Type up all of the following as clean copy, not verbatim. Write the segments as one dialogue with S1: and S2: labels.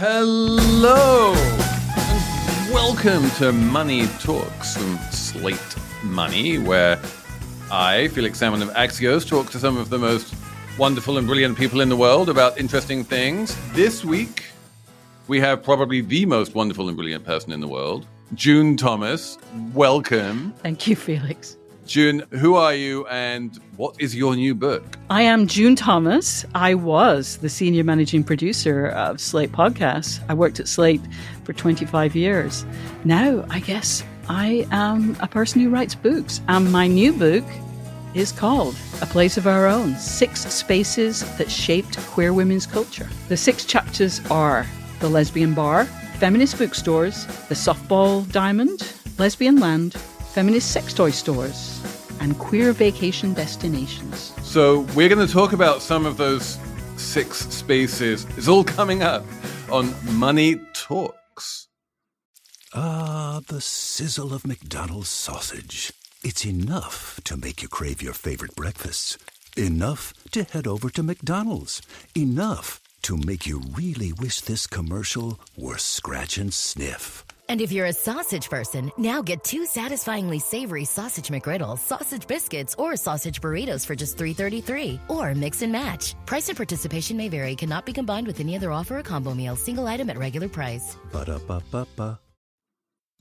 S1: Hello, and welcome to Money Talks from Slate Money, where I, Felix Salmon of Axios, talk to some of the most wonderful and brilliant people in the world about interesting things. This week, we have probably the most wonderful and brilliant person in the world, June Thomas. Welcome.
S2: Thank you, Felix.
S1: June, who are you and what is your new book?
S2: I am June Thomas. I was the senior managing producer of Slate Podcasts. I worked at Slate for 25 years. Now, I guess I am a person who writes books. And my new book is called A Place of Our Own, 6 Spaces That Shaped Queer Women's Culture. The 6 chapters are the Lesbian Bar, feminist bookstores, the Softball Diamond, Lesbian Land, feminist sex toy stores, and queer vacation destinations.
S1: So we're going to talk about some of those 6 spaces. It's all coming up on Money Talks.
S3: Ah, the sizzle of McDonald's sausage. It's enough to make you crave your favorite breakfasts. Enough to head over to McDonald's. Enough to make you really wish this commercial were scratch and sniff.
S4: And if you're a sausage person, now get 2 satisfyingly savory sausage McGriddles, sausage biscuits, or sausage burritos for just $3.33. Or mix and match. Price and participation may vary. Cannot be combined with any other offer or combo meal. Single item at regular price.
S3: Ba-da-ba-ba-ba.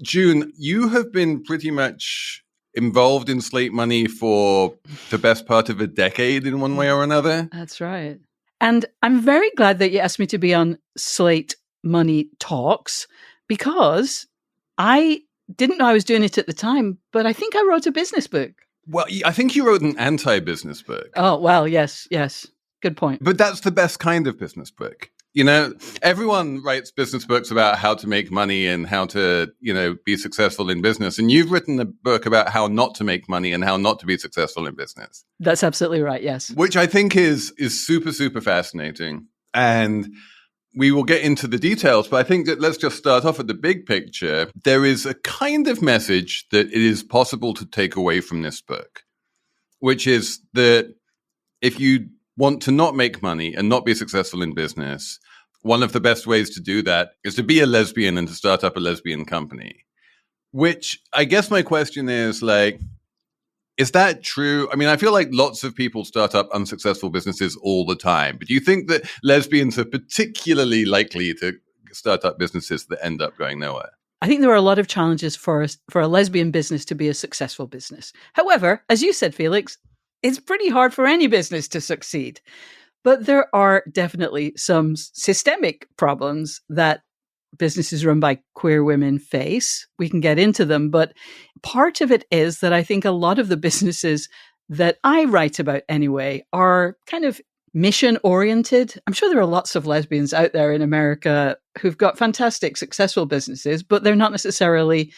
S1: June, you have been pretty much involved in Slate Money for the best part of a decade in one way or another.
S2: That's right. And I'm very glad that you asked me to be on Slate Money Talks, because I didn't know I was doing it at the time, but I think I wrote a business book.
S1: Well, I think you wrote an anti-business book.
S2: Oh, well, yes. Good point.
S1: But that's the best kind of business book. You know, everyone writes business books about how to make money and how to, be successful in business. And you've written a book about how not to make money and how not to be successful in business.
S2: That's absolutely right, yes.
S1: Which I think is super, super fascinating. And we will get into the details, but I think that let's just start off at the big picture. There is a kind of message that it is possible to take away from this book, which is that if you want to not make money and not be successful in business, one of the best ways to do that is to be a lesbian and to start up a lesbian company. Which I guess my question is is that true? I mean, I feel like lots of people start up unsuccessful businesses all the time. But do you think that lesbians are particularly likely to start up businesses that end up going nowhere?
S2: I think there are a lot of challenges for a lesbian business to be a successful business. However, as you said, Felix, it's pretty hard for any business to succeed. But there are definitely some systemic problems that businesses run by queer women face. We can get into them, but part of it is that I think a lot of the businesses that I write about anyway are kind of mission oriented. I'm sure there are lots of lesbians out there in America who've got fantastic, successful businesses, but they're not necessarily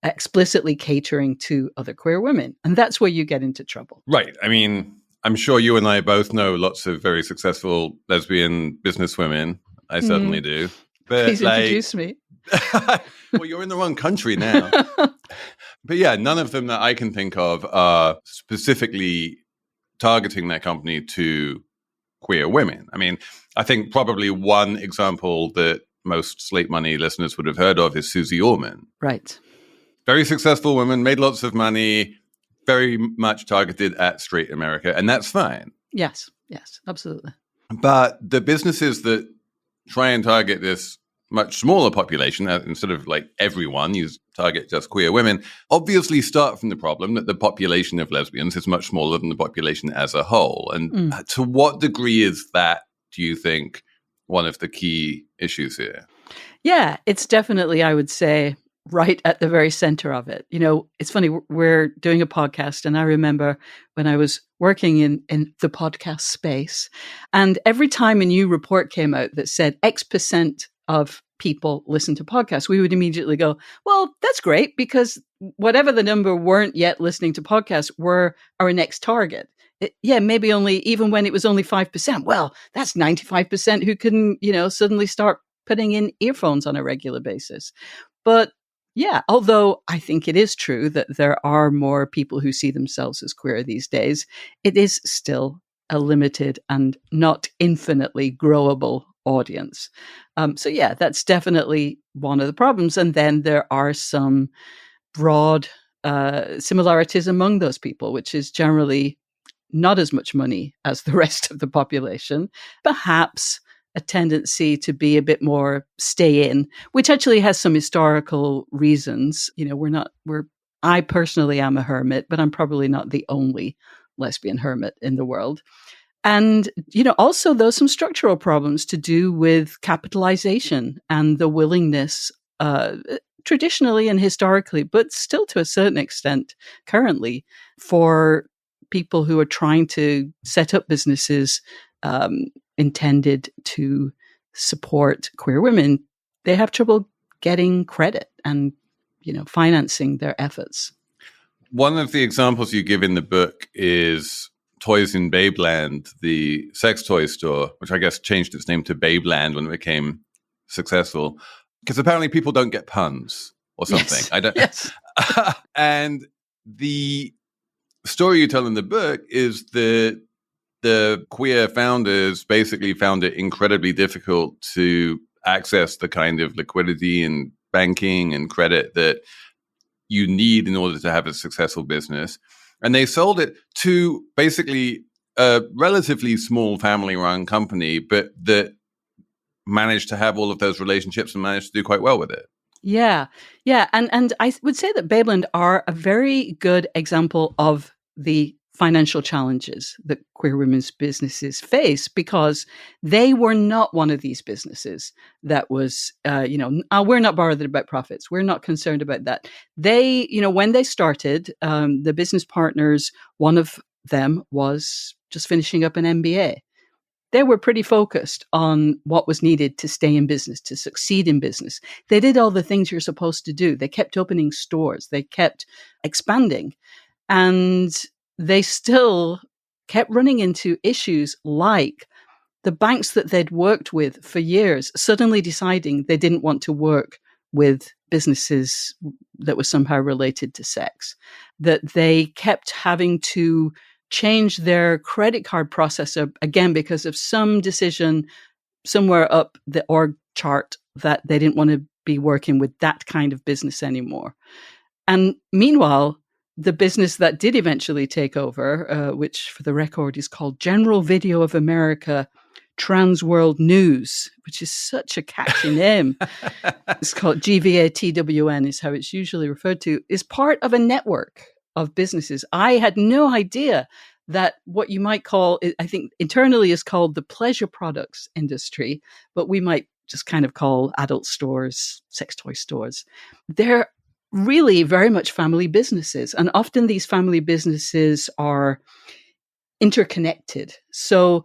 S2: explicitly catering to other queer women. And that's where you get into trouble.
S1: Right. I mean, I'm sure you and I both know lots of very successful lesbian businesswomen. I certainly do. But
S2: please introduce me.
S1: Well, you're in the wrong country now. But yeah, none of them that I can think of are specifically targeting their company to queer women. I mean, I think probably one example that most Slate Money listeners would have heard of is Susie Orman.
S2: Right.
S1: Very successful woman, made lots of money, very much targeted at straight America, and that's fine.
S2: Yes, absolutely.
S1: But the businesses that try and target this much smaller population, instead of like everyone, you target just queer women, obviously start from the problem that the population of lesbians is much smaller than the population as a whole. And to what degree is that, do you think, one of the key issues here? Yeah,
S2: it's definitely, I would say, right at the very center of it. You know, it's funny, we're doing a podcast, and I remember when I was working in the podcast space, and every time a new report came out that said X% of people listen to podcasts, we would immediately go, well, that's great, because whatever the number weren't yet listening to podcasts were our next target. Maybe only, even when it was only 5%, well, that's 95% who can, suddenly start putting in earphones on a regular basis. But yeah, although I think it is true that there are more people who see themselves as queer these days, it is still a limited and not infinitely growable audience. So yeah, that's definitely one of the problems. And then there are some broad similarities among those people, which is generally not as much money as the rest of the population, perhaps a tendency to be a bit more stay in, which actually has some historical reasons. You know, I personally am a hermit, but I'm probably not the only lesbian hermit in the world. And, you know, also there's some structural problems to do with capitalization and the willingness, traditionally and historically, but still to a certain extent currently, for people who are trying to set up businesses intended to support queer women. They have trouble getting credit and, you know, financing their efforts.
S1: One of the examples you give in the book is Toys in Babeland, the sex toy store, which I guess changed its name to Babeland when it became successful, because apparently people don't get puns or something.
S2: Yes.
S1: I don't.
S2: Yes.
S1: And the story you tell in the book is that the queer founders basically found it incredibly difficult to access the kind of liquidity and banking and credit that you need in order to have a successful business. And they sold it to basically a relatively small family-run company, but that managed to have all of those relationships and managed to do quite well with it.
S2: Yeah. Yeah. And I would say that Babeland are a very good example of the financial challenges that queer women's businesses face, because they were not one of these businesses that was, we're not bothered about profits. We're not concerned about that. They, you know, when they started, the business partners, one of them was just finishing up an MBA. They were pretty focused on what was needed to stay in business, to succeed in business. They did all the things you're supposed to do. They kept opening stores. They kept expanding. And they still kept running into issues like the banks that they'd worked with for years suddenly deciding they didn't want to work with businesses that were somehow related to sex, that they kept having to change their credit card processor again because of some decision somewhere up the org chart that they didn't want to be working with that kind of business anymore. And meanwhile, the business that did eventually take over, which for the record is called General Video of America Trans World News, which is such a catchy name. It's called GVATWN is how it's usually referred to, is part of a network of businesses. I had no idea that what you might call, I think internally is called the pleasure products industry, but we might just kind of call adult stores, sex toy stores. They're really very much family businesses. And often these family businesses are interconnected. So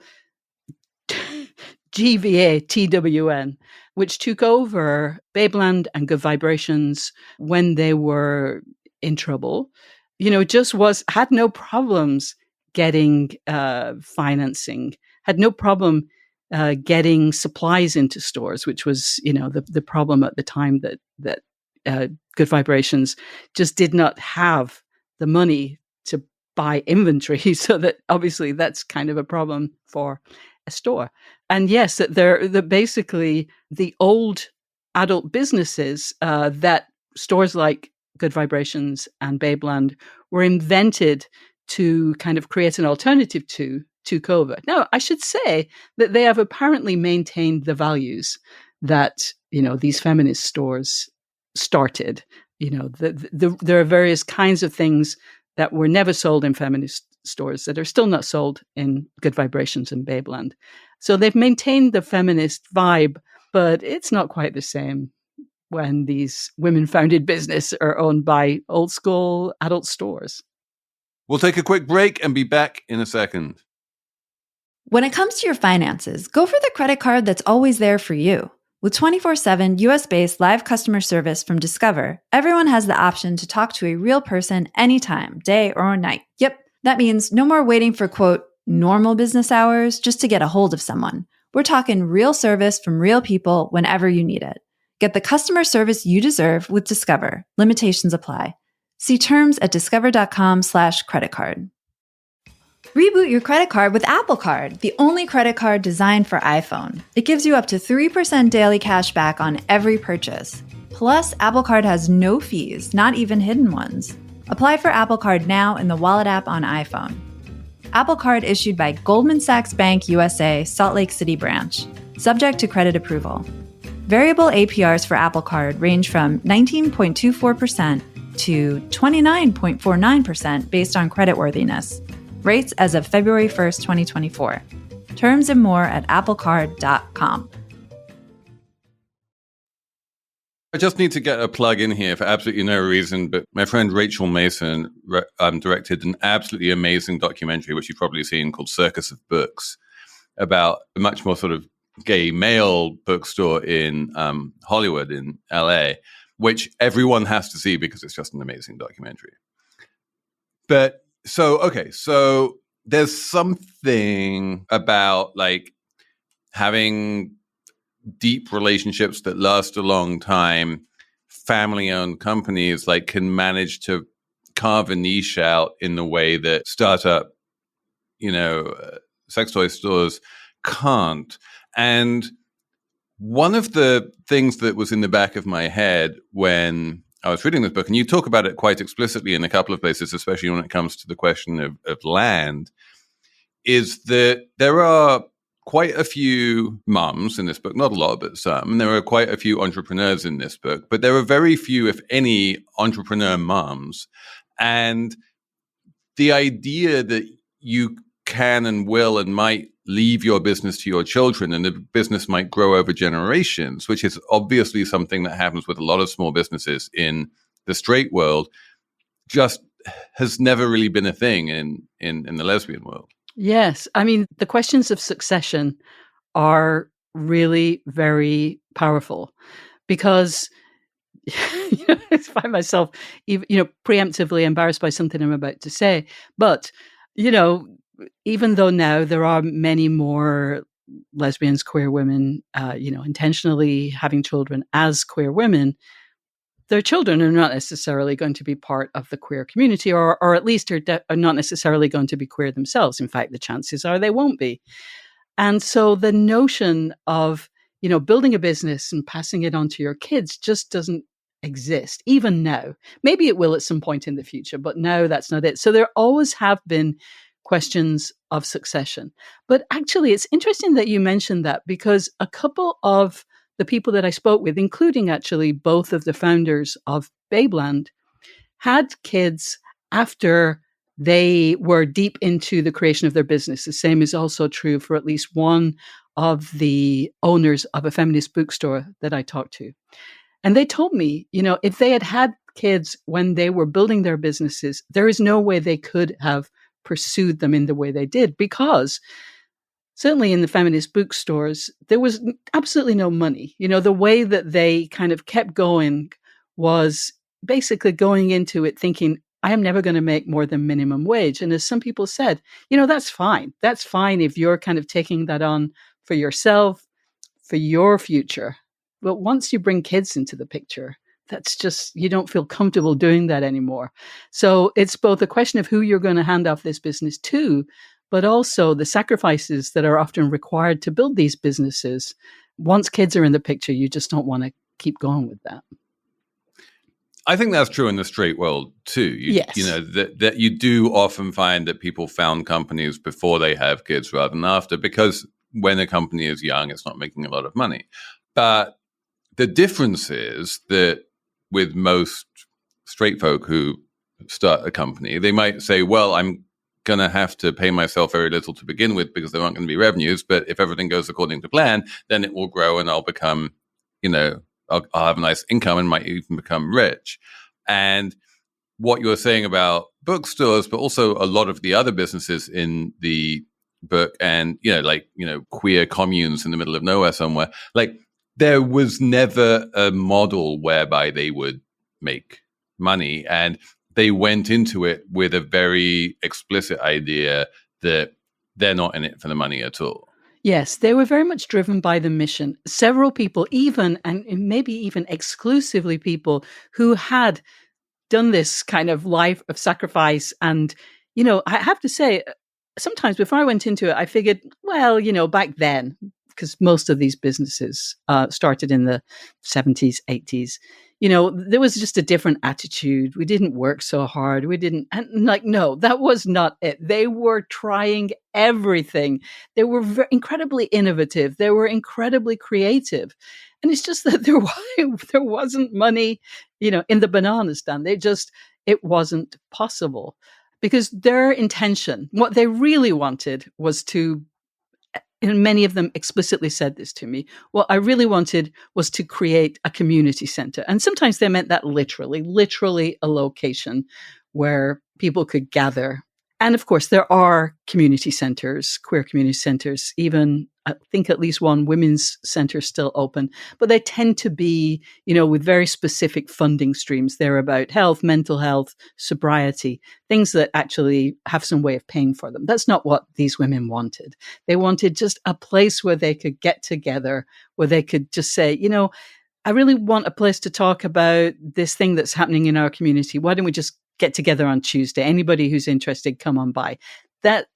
S2: GVATWN, which took over Babeland and Good Vibrations when they were in trouble, you know, had no problems getting financing, had no problem getting supplies into stores, which was, you know, the problem at the time that Good Vibrations just did not have the money to buy inventory. So that obviously that's kind of a problem for a store. And yes, that they're basically the old adult businesses that stores like Good Vibrations and Babeland were invented to kind of create an alternative to COVID. Now, I should say that they have apparently maintained the values that, you know, these feminist stores started. You know, there are various kinds of things that were never sold in feminist stores that are still not sold in Good Vibrations and Babeland. So they've maintained the feminist vibe, but it's not quite the same when these women-founded businesses are owned by old school adult stores.
S1: We'll take a quick break and be back in a second.
S5: When it comes to your finances, go for the credit card that's always there for you. With 24/7 US-based live customer service from Discover, everyone has the option to talk to a real person anytime, day or night. Yep, that means no more waiting for, quote, normal business hours just to get a hold of someone. We're talking real service from real people whenever you need it. Get the customer service you deserve with Discover. Limitations apply. See terms at discover.com/credit card. Reboot your credit card with Apple Card, the only credit card designed for iPhone. It gives you up to 3% daily cash back on every purchase. Plus, Apple Card has no fees, not even hidden ones. Apply for Apple Card now in the Wallet app on iPhone. Apple Card issued by Goldman Sachs Bank USA, Salt Lake City branch. Subject to credit approval. Variable APRs for Apple Card range from 19.24% to 29.49% based on creditworthiness. Rates as of February 1st, 2024. Terms and more at applecard.com.
S1: I just need to get a plug in here for absolutely no reason, but my friend Rachel Mason directed an absolutely amazing documentary, which you've probably seen, called Circus of Books, about a much more sort of gay male bookstore in Hollywood, in LA, which everyone has to see because it's just an amazing documentary. But so there's something about like having deep relationships that last a long time. Family-owned companies like can manage to carve a niche out in the way that startup, sex toy stores can't. And one of the things that was in the back of my head when I was reading this book, and you talk about it quite explicitly in a couple of places, especially when it comes to the question of land, is that there are quite a few mums in this book, not a lot, but some. And there are quite a few entrepreneurs in this book, but there are very few, if any, entrepreneur mums. And the idea that you can and will and might leave your business to your children and the business might grow over generations, which is obviously something that happens with a lot of small businesses in the straight world, just has never really been a thing in the lesbian world.
S2: Yes. I mean, the questions of succession are really very powerful because I find myself preemptively embarrassed by something I'm about to say. But, even though now there are many more lesbians, queer women, intentionally having children as queer women, their children are not necessarily going to be part of the queer community, or at least are not necessarily going to be queer themselves. In fact, the chances are they won't be. And so the notion of, building a business and passing it on to your kids just doesn't exist, even now. Maybe it will at some point in the future, but now that's not it. So there always have been questions of succession. But actually, it's interesting that you mentioned that because a couple of the people that I spoke with, including actually both of the founders of Babeland, had kids after they were deep into the creation of their business. The same is also true for at least one of the owners of a feminist bookstore that I talked to. And they told me, if they had had kids when they were building their businesses, there is no way they could have pursued them in the way they did, because certainly in the feminist bookstores, there was absolutely no money. The way that they kind of kept going was basically going into it thinking, I am never going to make more than minimum wage. And as some people said, that's fine. That's fine if you're kind of taking that on for yourself, for your future. But once you bring kids into the picture, that's just, you don't feel comfortable doing that anymore. So it's both a question of who you're going to hand off this business to, but also the sacrifices that are often required to build these businesses. Once kids are in the picture, you just don't want to keep going with that.
S1: I think that's true in the straight world too.
S2: Yes.
S1: That you do often find that people found companies before they have kids rather than after, because when a company is young, it's not making a lot of money. But the difference is that with most straight folk who start a company, they might say, well, I'm going to have to pay myself very little to begin with because there aren't going to be revenues. But if everything goes according to plan, then it will grow and I'll become, I'll have a nice income and might even become rich. And what you're saying about bookstores, but also a lot of the other businesses in the book and, queer communes in the middle of nowhere somewhere, there was never a model whereby they would make money. And they went into it with a very explicit idea that they're not in it for the money at all.
S2: Yes, they were very much driven by the mission. Several people, even, and maybe even exclusively people who had done this kind of life of sacrifice. And, I have to say, sometimes before I went into it, I figured, well, back then, because most of these businesses started in the 70s, 80s, there was just a different attitude. We didn't work so hard. No, that was not it. They were trying everything. They were incredibly innovative. They were incredibly creative. And it's just that there wasn't money, in the banana stand. It wasn't possible. Because their intention, what they really wanted was to, and many of them explicitly said this to me, what I really wanted was to create a community center. And sometimes they meant that literally a location where people could gather. And of course, there are community centers, queer community centers, even I think at least one women's center still open, but they tend to be, with very specific funding streams. They're about health, mental health, sobriety, things that actually have some way of paying for them. That's not what these women wanted. They wanted just a place where they could get together, where they could just say, I really want a place to talk about this thing that's happening in our community. Why don't we just get together on Tuesday? Anybody who's interested, come on by. There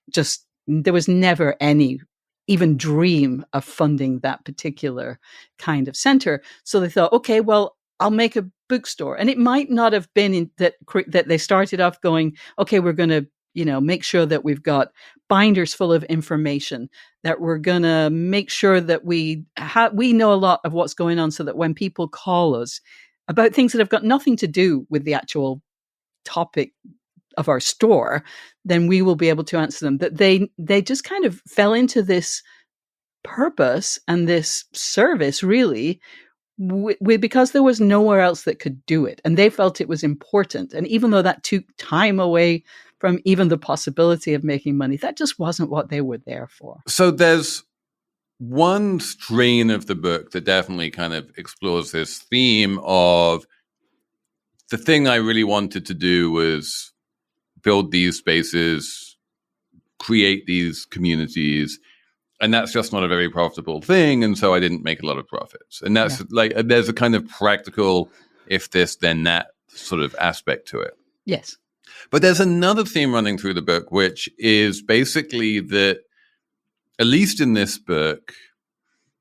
S2: was never any even dream of funding that particular kind of center. So they thought, okay, well, I'll make a bookstore. And it might not have been that they started off going, okay, we're going to, make sure that we've got binders full of information, that we're going to make sure that we know a lot of what's going on, so that when people call us about things that have got nothing to do with the actual topic of our store, then we will be able to answer them. That they just kind of fell into this purpose and this service, really, because there was nowhere else that could do it. And they felt it was important. And even though that took time away from even the possibility of making money, that just wasn't what they were there for.
S1: So there's one strain of the book that definitely kind of explores this theme of the thing I really wanted to do was build these spaces, create these communities, and that's just not a very profitable thing. And so I didn't make a lot of profits. And that's there's a kind of practical, if this, then that sort of aspect to it.
S2: Yes.
S1: But there's another theme running through the book, which is basically that, at least in this book,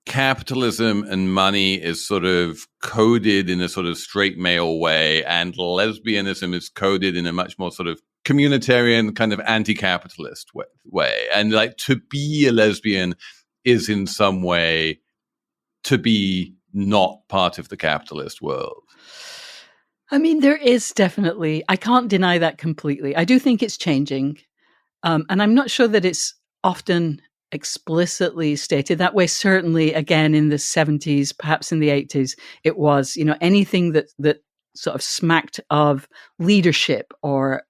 S1: capitalism and money is sort of coded in a sort of straight male way, and lesbianism is coded in a much more sort of communitarian, kind of anti-capitalist way. And like, to be a lesbian is in some way to be not part of the capitalist world.
S2: I mean, there is definitely, I can't deny that completely. I do think it's changing. And I'm not sure that it's often explicitly stated that way. Certainly, again, in the 70s, perhaps in the 80s, it was, anything that sort of smacked of leadership or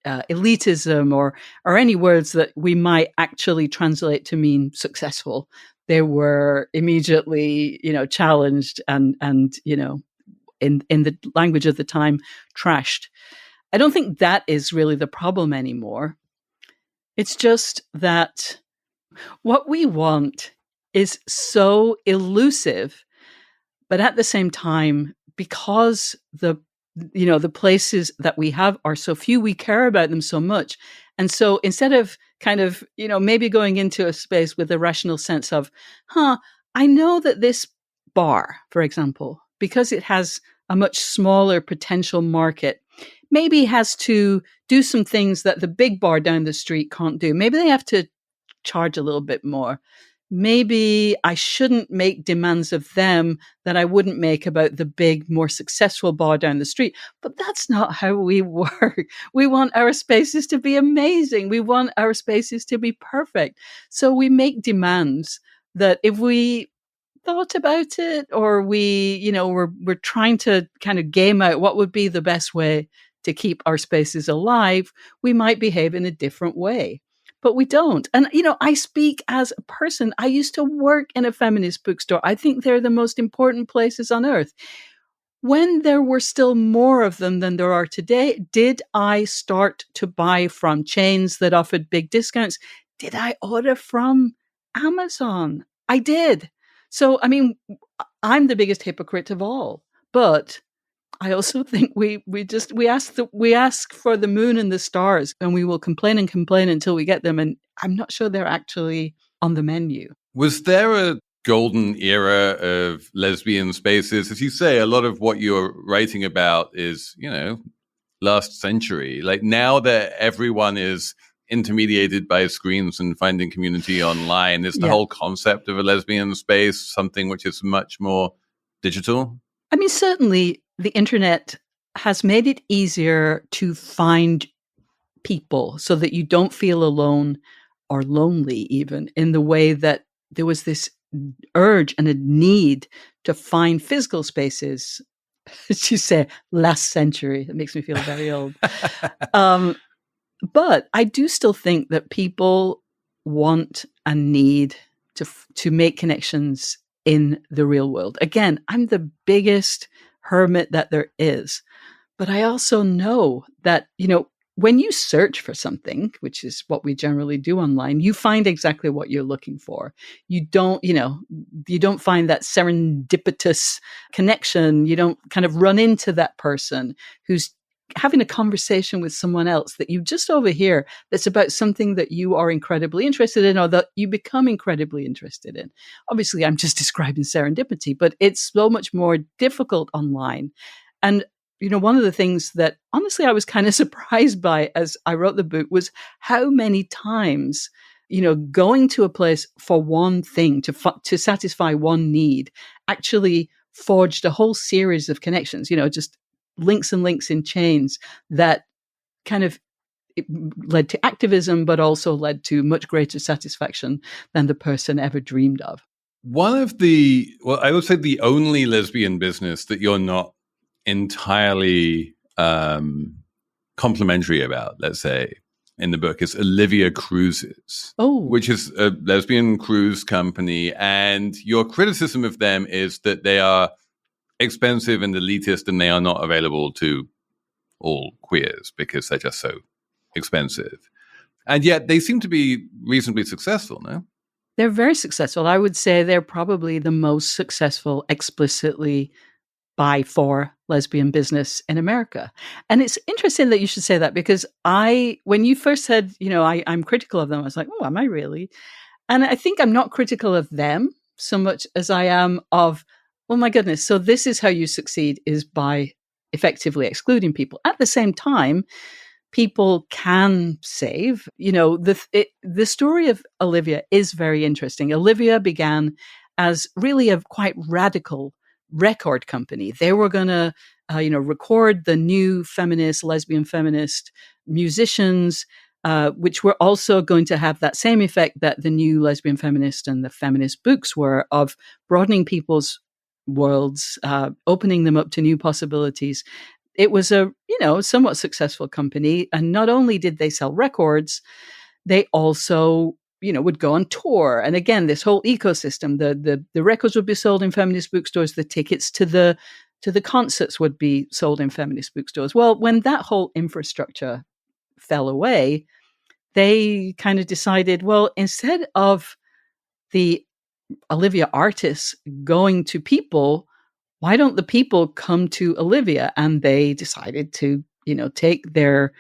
S2: elitism or any words that we might actually translate to mean successful, they were immediately, challenged and in the language of the time, trashed. I don't think that is really the problem anymore. It's just that what we want is so elusive, but at the same time, because the places that we have are so few, we care about them so much. And so instead of kind of, maybe going into a space with a rational sense of, I know that this bar, for example, because it has a much smaller potential market, maybe has to do some things that the big bar down the street can't do. Maybe they have to charge a little bit more. Maybe I shouldn't make demands of them that I wouldn't make about the big, more successful bar down the street. But that's not how we work. We want our spaces to be amazing. We want our spaces to be perfect. So we make demands that, if we thought about it, or we're trying to kind of game out what would be the best way to keep our spaces alive, we might behave in a different way. But we don't. And, I speak as a person. I used to work in a feminist bookstore. I think they're the most important places on earth. When there were still more of them than there are today, did I start to buy from chains that offered big discounts? Did I order from Amazon? I did. So, I mean, I'm the biggest hypocrite of all. But I also think we ask for the moon and the stars, and we will complain and complain until we get them. And I'm not sure they're actually on the menu.
S1: Was there a golden era of lesbian spaces? As you say, a lot of what you're writing about is, last century. Like now that everyone is intermediated by screens and finding community online, is the whole concept of a lesbian space something which is much more digital?
S2: I mean, certainly the internet has made it easier to find people so that you don't feel alone or lonely, even in the way that there was this urge and a need to find physical spaces. As you say, last century. It makes me feel very old. But I do still think that people want and need to make connections in the real world. Again, I'm the biggest hermit that there is. But I also know that, when you search for something, which is what we generally do online, you find exactly what you're looking for. You don't find that serendipitous connection. You don't kind of run into that person who's having a conversation with someone else that you just overhear that's about something that you are incredibly interested in or that you become incredibly interested in. Obviously, I'm just describing serendipity, but it's so much more difficult online. And one of the things that honestly I was kind of surprised by as I wrote the book was how many times, going to a place for one thing to satisfy one need actually forged a whole series of connections, just links and links in chains that kind of led to activism, but also led to much greater satisfaction than the person ever dreamed of.
S1: I would say the only lesbian business that you're not entirely complimentary about, let's say, in the book is Olivia Cruises, which is a lesbian cruise company. And your criticism of them is that they are expensive and elitist and they are not available to all queers because they're just so expensive. And yet they seem to be reasonably successful, no?
S2: They're very successful. I would say they're probably the most successful explicitly for lesbian business in America. And it's interesting that you should say that because when you first said, I'm critical of them, I was like, oh, am I really? And I think I'm not critical of them so much as I am of, oh my goodness, so this is how you succeed is by effectively excluding people. At the same time, people can save. The story of Olivia is very interesting. Olivia began as really a quite radical record company. They were going to, record the new lesbian feminist musicians, which were also going to have that same effect that the new lesbian feminist and the feminist books were of broadening people's worlds, opening them up to new possibilities. It was a, somewhat successful company. And not only did they sell records, they also would go on tour. And again, this whole ecosystem, the records would be sold in feminist bookstores, the tickets to the concerts would be sold in feminist bookstores. Well, when that whole infrastructure fell away, they kind of decided, well, instead of the Olivia artists going to people, why don't the people come to Olivia? And they decided to, take their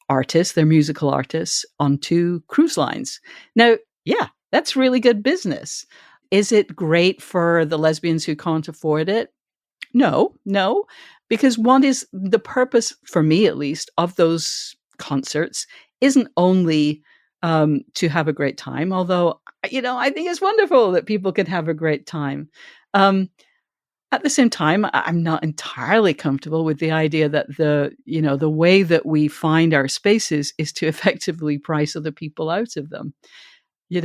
S2: artists, their musical artists, onto cruise lines. Now, yeah, that's really good business. Is it great for the lesbians who can't afford it? No, because what is the purpose, for me at least, of those concerts isn't only to have a great time, although, I think it's wonderful that people can have a great time. At the same time, I'm not entirely comfortable with the idea that the way that we find our spaces is to effectively price other people out of them. On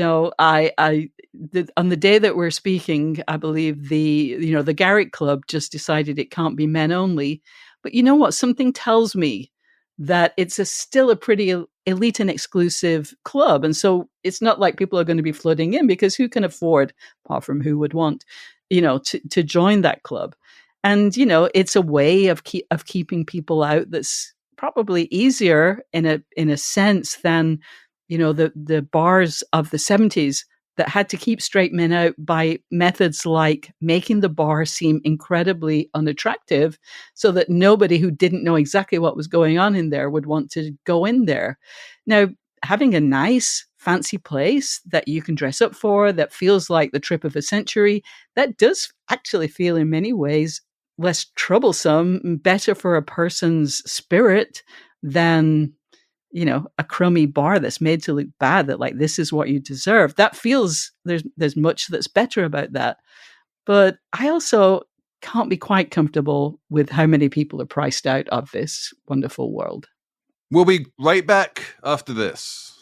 S2: the day that we're speaking, I believe the Garrick Club just decided it can't be men only. But you know what? Something tells me that it's still a pretty elite and exclusive club. And so it's not like people are going to be flooding in because who can afford, apart from who would want, to join that club. And, it's a way of keeping people out that's probably easier in a sense than, the bars of the 70s that had to keep straight men out by methods like making the bar seem incredibly unattractive so that nobody who didn't know exactly what was going on in there would want to go in there. Now, having a nice, fancy place that you can dress up for, that feels like the trip of a century, that does actually feel in many ways less troublesome, better for a person's spirit than, a crummy bar that's made to look bad, that like, this is what you deserve. That feels, there's much that's better about that. But I also can't be quite comfortable with how many people are priced out of this wonderful world.
S1: We'll be right back after this.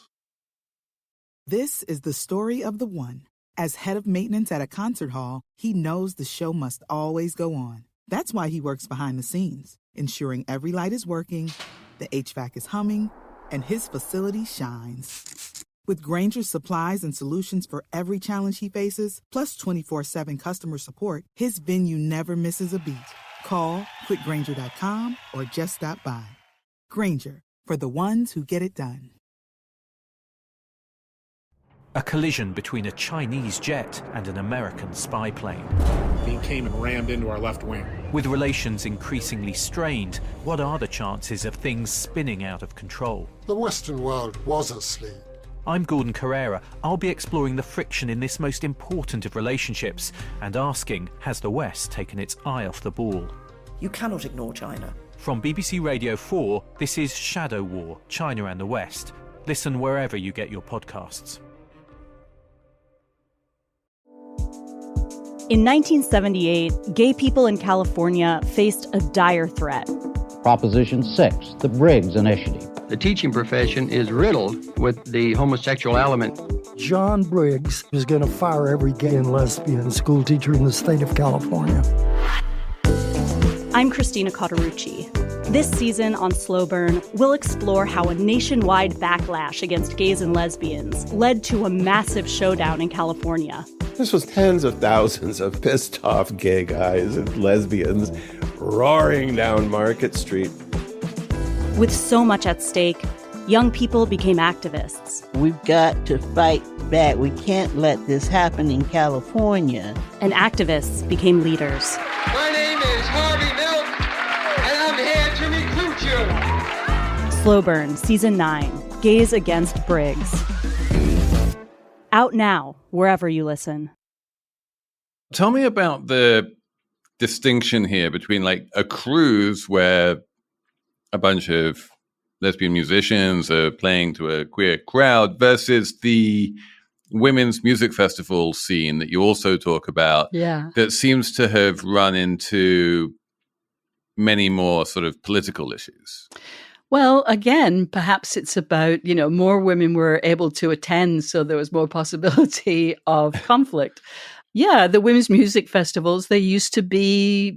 S6: This is the story of the one. As head of maintenance at a concert hall, he knows the show must always go on. That's why he works behind the scenes, ensuring every light is working, the HVAC is humming, and his facility shines. With Grainger's supplies and solutions for every challenge he faces, plus 24/7 customer support, his venue never misses a beat. Call quickgrainger.com or just stop by. Grainger, for the ones who get it done.
S7: A collision between a Chinese jet and an American spy plane.
S8: He came and rammed into our left wing.
S7: With relations increasingly strained, what are the chances of things spinning out of control?
S9: The Western world was asleep.
S7: I'm Gordon Carrera. I'll be exploring the friction in this most important of relationships and asking, has the West taken its eye off the ball?
S10: You cannot ignore China.
S7: From BBC Radio 4, this is Shadow War, China and the West. Listen wherever you get your podcasts.
S11: In 1978, gay people in California faced a dire threat.
S12: Proposition 6, the Briggs Initiative.
S13: The teaching profession is riddled with the homosexual element.
S14: John Briggs is going to fire every gay and lesbian school teacher in the state of California.
S11: I'm Christina Cauterucci. This season on Slow Burn, we'll explore how a nationwide backlash against gays and lesbians led to a massive showdown in California.
S15: This was tens of thousands of pissed off gay guys and lesbians roaring down Market Street.
S11: With so much at stake, young people became activists.
S16: We've got to fight back. We can't let this happen in California.
S11: And activists became leaders.
S17: My name is Harvey Milk, and I'm here to recruit you.
S11: Slow Burn, Season 9, Gays Against Briggs. Out now, wherever you listen.
S1: Tell me about the distinction here between like a cruise where a bunch of lesbian musicians are playing to a queer crowd versus the women's music festival scene that you also talk about.
S2: Yeah.
S1: That seems to have run into many more sort of political issues.
S2: Well, again, perhaps it's about, more women were able to attend, so there was more possibility of conflict. Yeah, the women's music festivals, they used to be,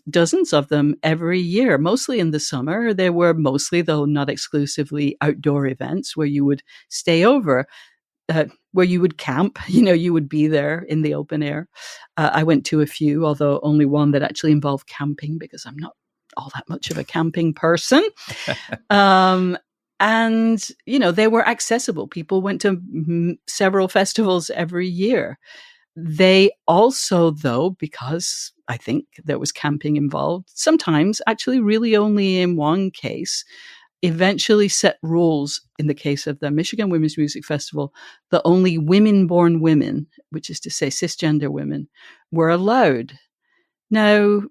S2: dozens of them every year, mostly in the summer. They were mostly, though not exclusively, outdoor events where you would stay over, where you would camp, you would be there in the open air. I went to a few, although only one that actually involved camping because I'm not all that much of a camping person. And, they were accessible. People went to several festivals every year. They also, though, because I think there was camping involved, sometimes actually really only in one case, eventually set rules in the case of the Michigan Women's Music Festival that only women-born women, which is to say cisgender women, were allowed. Now,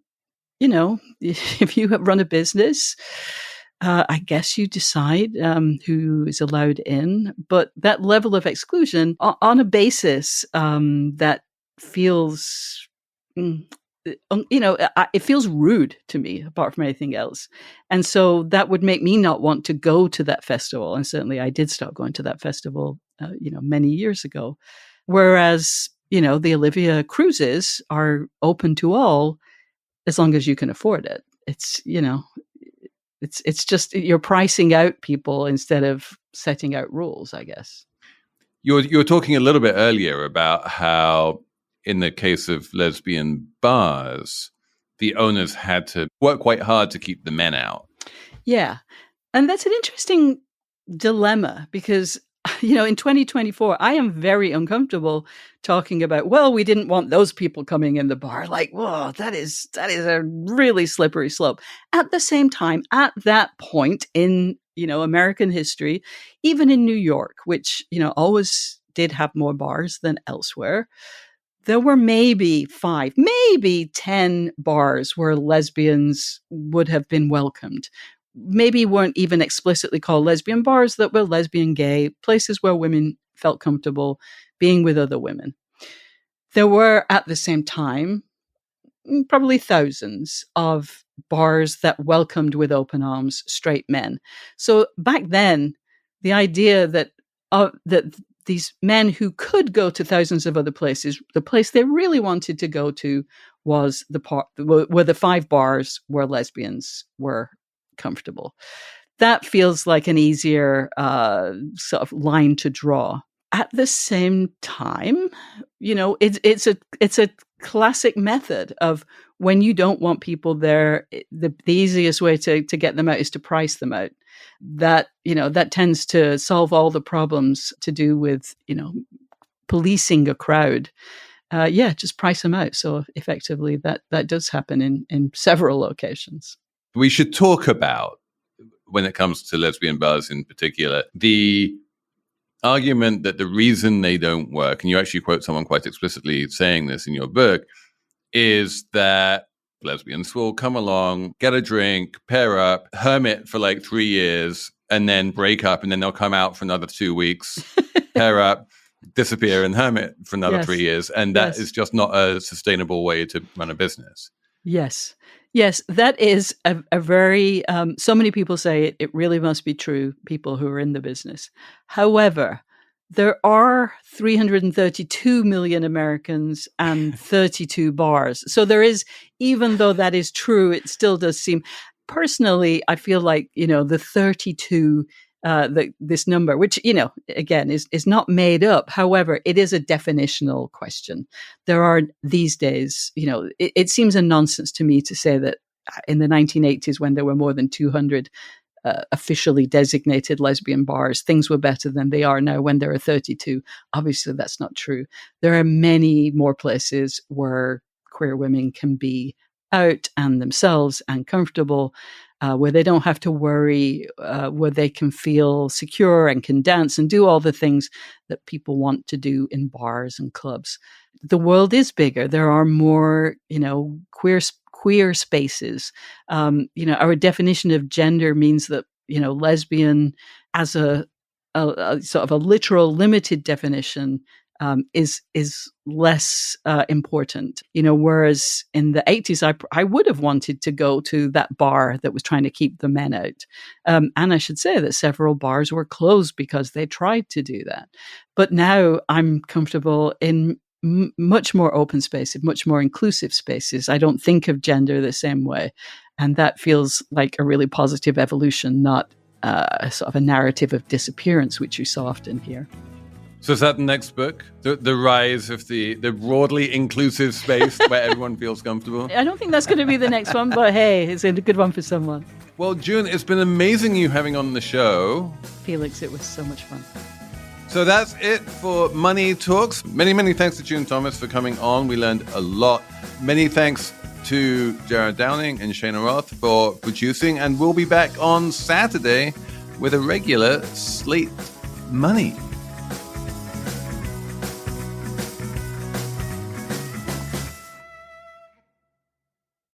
S2: if you run a business, I guess you decide who is allowed in. But that level of exclusion on a basis that feels, it feels rude to me, apart from anything else. And so that would make me not want to go to that festival. And certainly I did stop going to that festival, many years ago. Whereas, the Olivia cruises are open to all, as long as you can afford it. It's, it's just you're pricing out people instead of setting out rules, I guess.
S1: You were talking a little bit earlier about how in the case of lesbian bars, the owners had to work quite hard to keep the men out.
S2: Yeah. And that's an interesting dilemma because, in 2024, I am very uncomfortable talking about, well, we didn't want those people coming in the bar. Like, whoa, that is a really slippery slope. At the same time, at that point in, American history, even in New York, which, always did have more bars than elsewhere, there were maybe 5, maybe 10 bars where lesbians would have been welcomed. Maybe weren't even explicitly called lesbian bars, that were lesbian gay, places where women felt comfortable being with other women. There were, at the same time, probably thousands of bars that welcomed with open arms straight men. So back then, the idea that these men who could go to thousands of other places, the place they really wanted to go to was were the 5 bars where lesbians were comfortable. That feels like an easier sort of line to draw. At the same time, it's a classic method of when you don't want people there, the easiest way to get them out is to price them out. That tends to solve all the problems to do with, policing a crowd. Just price them out. So effectively that does happen in several locations.
S1: We should talk about, when it comes to lesbian bars in particular, the argument that the reason they don't work, and you actually quote someone quite explicitly saying this in your book, is that lesbians will come along, get a drink, pair up, hermit for like 3 years, and then break up, and then they'll come out for another 2 weeks, pair up, disappear, and hermit for another 3 years. And that is just not a sustainable way to run a business.
S2: Yes, that is a very, so many people say it really must be true, people who are in the business. However, there are 332 million Americans and 32 bars. So there is, even though that is true, it still does seem, personally, I feel like, the 32, this number, which, again, is not made up. However, it is a definitional question. There are these days, it seems a nonsense to me to say that in the 1980s, when there were more than 200 officially designated lesbian bars, things were better than they are now when there are 32. Obviously, that's not true. There are many more places where queer women can be out and themselves and comfortable, where they don't have to worry, where they can feel secure and can dance and do all the things that people want to do in bars and clubs. The world is bigger. There are more, queer spaces. Our definition of gender means that, lesbian as a sort of a literal limited definition is less important. Whereas in the 80s, I would have wanted to go to that bar that was trying to keep the men out. And I should say that several bars were closed because they tried to do that. But now I'm comfortable in much more open spaces, much more inclusive spaces. I don't think of gender the same way. And that feels like a really positive evolution, not a sort of a narrative of disappearance, which you so often hear.
S1: So is that the next book? The rise of the broadly inclusive space where everyone feels comfortable?
S2: I don't think that's going to be the next one, but hey, it's a good one for someone.
S1: Well, June, it's been amazing you having on the show.
S2: Felix, it was so much fun.
S1: So that's it for Money Talks. Many, many thanks to June Thomas for coming on. We learned a lot. Many thanks to Jared Downing and Cheyna Roth for producing. And we'll be back on Saturday with a regular Slate Money.